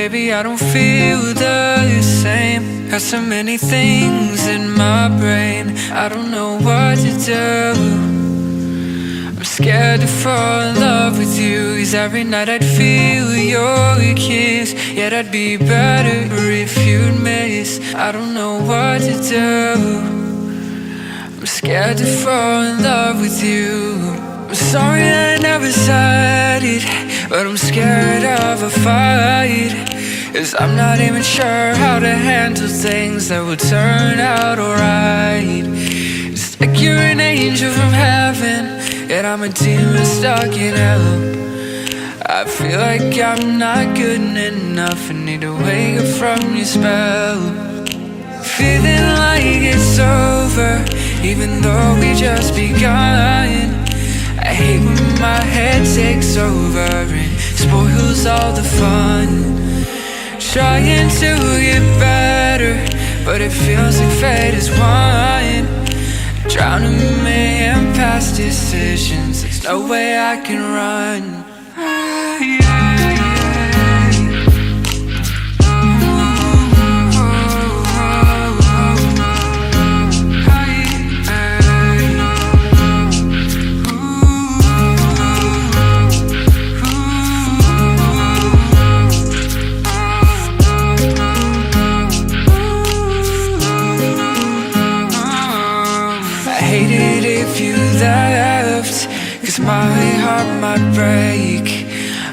Baby, I don't feel the same. Got so many things in my brain, I don't know what to do. I'm scared to fall in love with you, 'cause every night I'd feel your kiss. Yeah, that'd be better if you'd miss. I don't know what to do. I'm scared to fall in love with you. I'm sorry I never said it, but I'm scared of a fight, 'cause I'm not even sure how to handle things that will turn out alright. It's like you're an angel from heaven, yet I'm a demon stuck in hell. I feel like I'm not good enough, I need to wake up from your spell. Feeling like it's over, even though we just begun. I hate when my head takes over and spoils all the fun. Trying to get better, but it feels like fate is won. Drowning me in past decisions, there's no way I can run. My heart might break,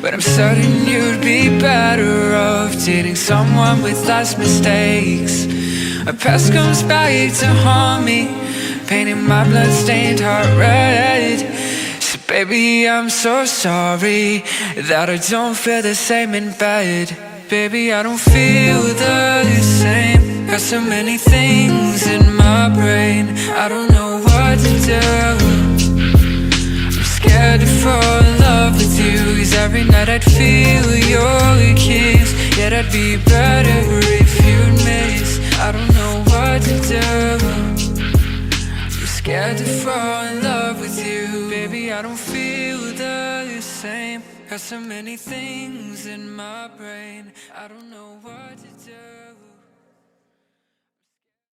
but I'm certain you'd be better off dating someone with less mistakes. Our past comes back to haunt me, painting my blood-stained heart red. So baby, I'm so sorry that I don't feel the same in bed. Baby, I don't feel the same. Got so many things in my brain, I don't know what to do. Scared to fall in love with you, 'cause every night I'd feel your kiss. Yeah, that'd be better if you'd miss. I don't know what to do. I'm scared to fall in love with you. Baby, I don't feel the same. Got so many things in my brain, I don't know what to do.